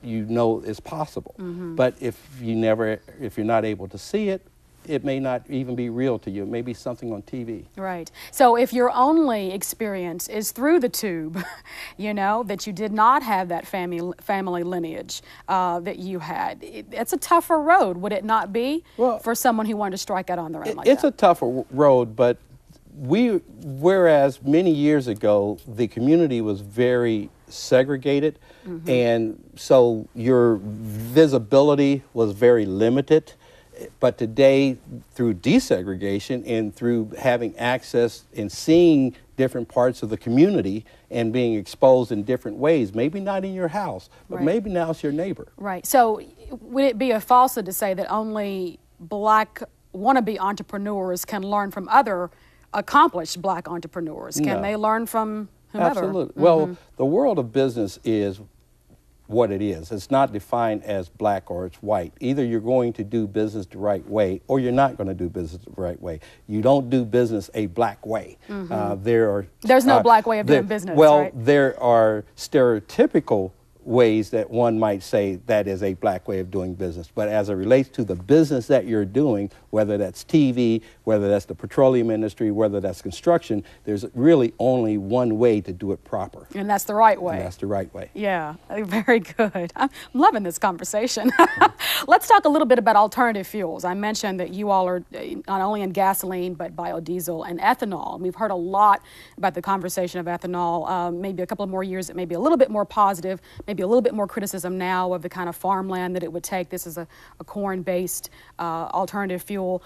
you know it's possible. But if you're not able to see it, it may not even be real to you. It may be something on TV. Right. So if your only experience is through the tube, you know, that you did not have that family lineage that you had, it's a tougher road, would it not be, for someone who wanted to strike out on their own like that? It's a tougher road, but whereas many years ago, the community was very segregated, and so your visibility was very limited. But today, through desegregation and through having access and seeing different parts of the community and being exposed in different ways, maybe not in your house, but maybe now it's your neighbor. Right. So would it be a falsehood to say that only Black wannabe entrepreneurs can learn from other accomplished Black entrepreneurs? Can they learn from whomever? Absolutely. Well, the world of business is what it is. It's not defined as Black or it's white. Either you're going to do business the right way or you're not going to do business the right way. You don't do business a Black way. There's no Black way of doing business, well, right? there are stereotypical ways that one might say that is a Black way of doing business. But as it relates to the business that you're doing, whether that's TV, whether that's the petroleum industry, whether that's construction, there's really only one way to do it proper. And that's the right way. And that's the right way. Yeah, very good. I'm loving this conversation. Let's talk a little bit about alternative fuels. I mentioned that you all are not only in gasoline, but biodiesel and ethanol. And we've heard a lot about the conversation of ethanol. Maybe a couple of more years, it may be a little bit more positive, maybe a little bit more criticism now of the kind of farmland that it would take. This is a corn-based alternative fuel.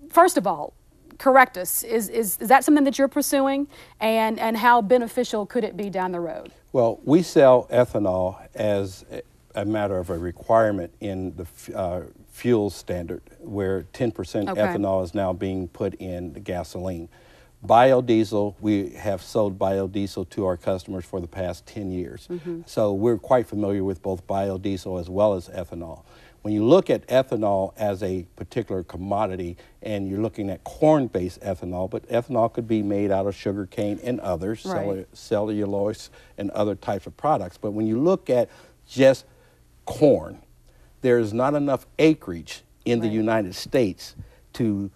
First of all, correct us. Is that something that you're pursuing? And how beneficial could it be down the road? Well, we sell ethanol as a matter of a requirement in the fuel standard, where 10% ethanol is now being put in the gasoline. Biodiesel, we have sold biodiesel to our customers for the past 10 years. So we're quite familiar with both biodiesel as well as ethanol. When you look at ethanol as a particular commodity, and you're looking at corn-based ethanol, but ethanol could be made out of sugar cane and others, cellulose and other types of products. But when you look at just corn, there's not enough acreage in the United States to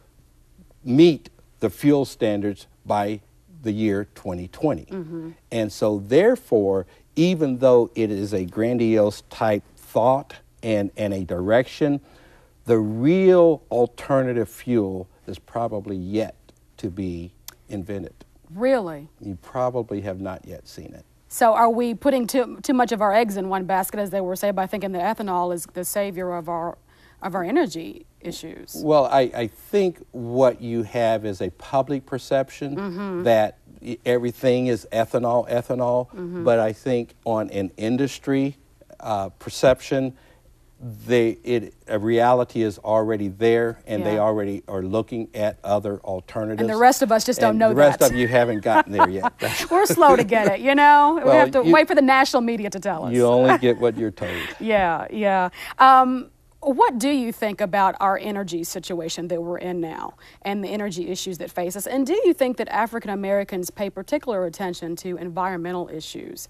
meet the fuel standards by the year 2020. And so therefore, even though it is a grandiose type thought and a direction, the real alternative fuel is probably yet to be invented. Really? You probably have not yet seen it. So are we putting too much of our eggs in one basket, as they were saying, by thinking that ethanol is the savior of our energy issues? Well, I think what you have is a public perception that everything is ethanol, but I think on an industry perception, a reality is already there, and they already are looking at other alternatives. And the rest of us just don't know that. The rest of you haven't gotten there yet. We're slow to get it, you know? Well, we have to wait for the national media to tell us. You only get what you're told. Yeah. What do you think about our energy situation that we're in now and the energy issues that face us? And do you think that African Americans pay particular attention to environmental issues,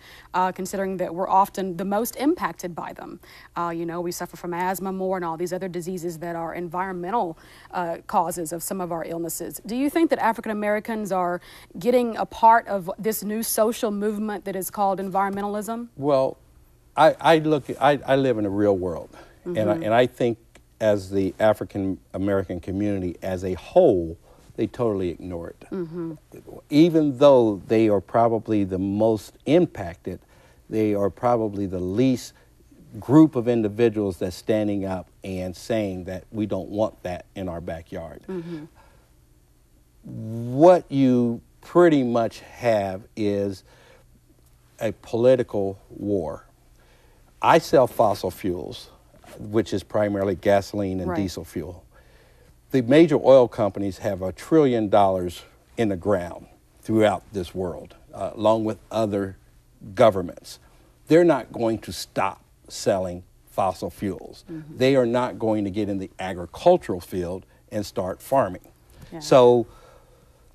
considering that we're often the most impacted by them? You know, we suffer from asthma more and all these other diseases that are environmental causes of some of our illnesses. Do you think that African Americans are getting a part of this new social movement that is called environmentalism? Well, I live in a real world. And I think as the African American community as a whole, they totally ignore it. Even though they are probably the most impacted, they are probably the least group of individuals that's standing up and saying that we don't want that in our backyard. What you pretty much have is a political war. I sell fossil fuels, which is primarily gasoline and diesel fuel. The major oil companies have $1 trillion in the ground throughout this world, along with other governments. They're not going to stop selling fossil fuels. They are not going to get in the agricultural field and start farming. So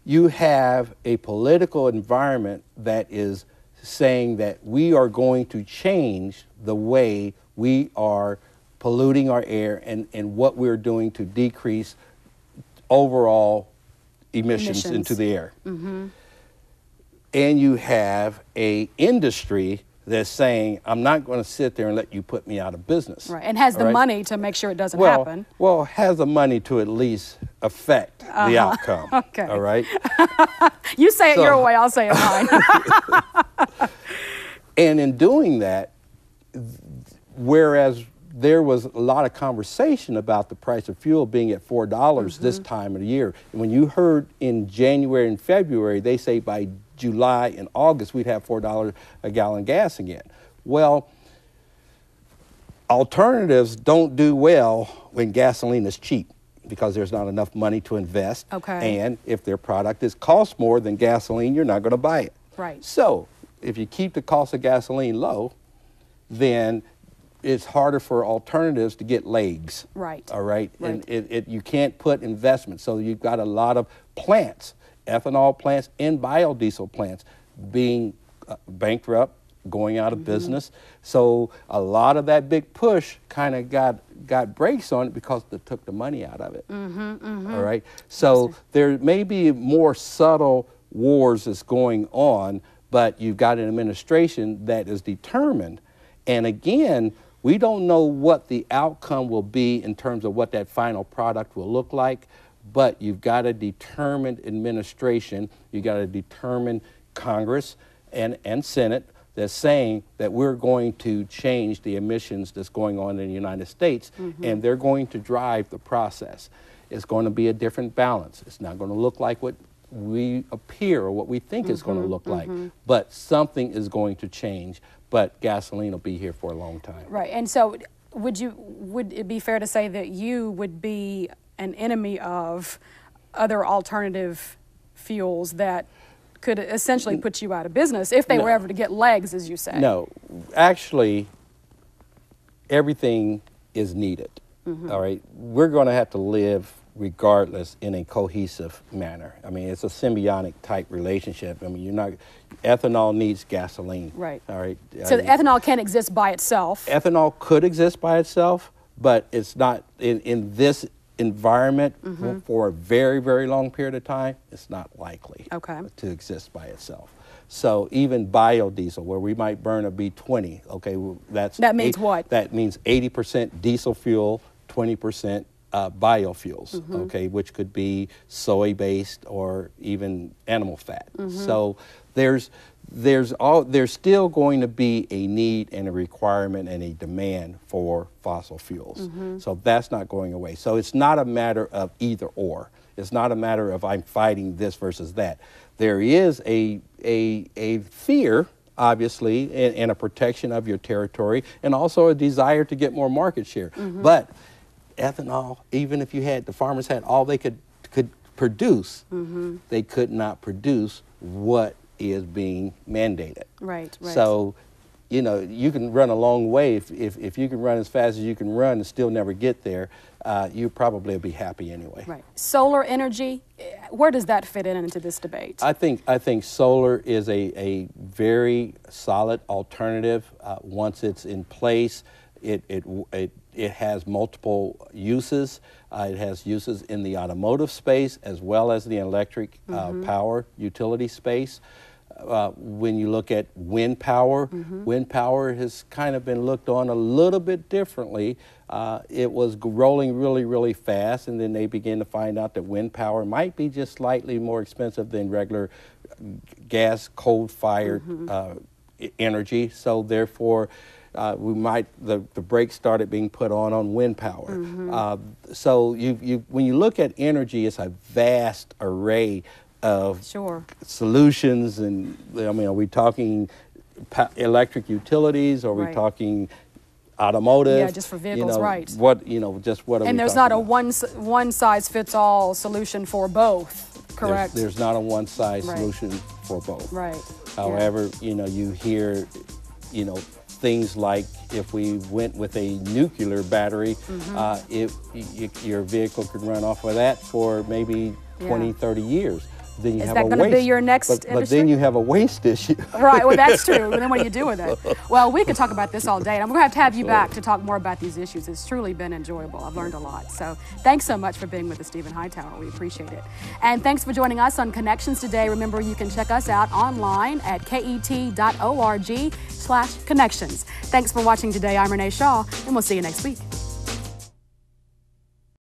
you have a political environment that is saying that we are going to change the way we are polluting our air and what we're doing to decrease overall emissions into the air. Mm-hmm. And you have a industry that's saying, I'm not going to sit there and let you put me out of business. Right, and has the money to make sure it doesn't happen. Well, has the money to at least affect the outcome. Okay. All right? You say it your way, I'll say it mine. And in doing that, whereas there was a lot of conversation about the price of fuel being at $4 this time of the year. And when you heard in January and February, they say by July and August, we'd have $4 a gallon gas again. Well, alternatives don't do well when gasoline is cheap because there's not enough money to invest. Okay. And if their product costs more than gasoline, you're not going to buy it. Right. So if you keep the cost of gasoline low, then it's harder for alternatives to get legs. Right. All right. And you can't put investment. So you've got a lot of plants, ethanol plants and biodiesel plants being bankrupt, going out of business. So a lot of that big push kind of got brakes on it because they took the money out of it. All right. So there may be more subtle wars that's going on, but you've got an administration that is determined. And again, we don't know what the outcome will be in terms of what that final product will look like, but you've got a determined administration, you've got a determined Congress and Senate that's saying that we're going to change the emissions that's going on in the United States, and they're going to drive the process. It's going to be a different balance. It's not going to look like what we appear or what we think it's going to look like, but something is going to change. But gasoline will be here for a long time. Right. And so would it be fair to say that you would be an enemy of other alternative fuels that could essentially put you out of business if they were ever to get legs, as you say? No. Actually, everything is needed. All right. We're going to have to live regardless in a cohesive manner. I mean, it's a symbiotic type relationship. I mean, ethanol needs gasoline. Right. All right. So ethanol can't exist by itself. Ethanol could exist by itself, but it's not in this environment for a very, very long period of time. It's not likely to exist by itself. So even biodiesel, where we might burn a B20, okay, well, that means what? That means 80% diesel fuel, 20% biofuels, okay, which could be soy-based or even animal fat. So there's still going to be a need and a requirement and a demand for fossil fuels. So that's not going away. So it's not a matter of either or. It's not a matter of I'm fighting this versus that. There is a fear, obviously, and a protection of your territory, and also a desire to get more market share. But ethanol, even if the farmers had all they could produce, they could not produce what is being mandated. Right. So, you can run a long way. If you can run as fast as you can run and still never get there, you probably will be happy anyway. Right. Solar energy, where does that fit into this debate? I think solar is a very solid alternative. Once it's in place, it has multiple uses. It has uses in the automotive space as well as the electric power utility space. When you look at wind power has kind of been looked on a little bit differently. It was rolling really, really fast, and then they began to find out that wind power might be just slightly more expensive than regular gas, coal-fired energy. So therefore, the brakes started being put on wind power. So when you look at energy, it's a vast array of solutions, and I mean, are we talking electric utilities? Or are we talking automotive? Yeah, just for vehicles, right? Just what are we talking about? And there's not a one size fits all solution for both, correct? There's not a one size solution for both. Right. However, you hear, things like if we went with a nuclear battery, your vehicle could run off of that for maybe 20, 30 years. then you Is have that a going to waste. be your next but industry? then you have a waste issue. Right, well, that's true. And then what do you do with it? Well, we could talk about this all day, and I'm going to have you back to talk more about these issues. It's truly been enjoyable. I've learned a lot. So thanks so much for being with us, Stephen Hightower. We appreciate it. And thanks for joining us on Connections today. Remember, you can check us out online at ket.org/connections. Thanks for watching today. I'm Renee Shaw, and we'll see you next week.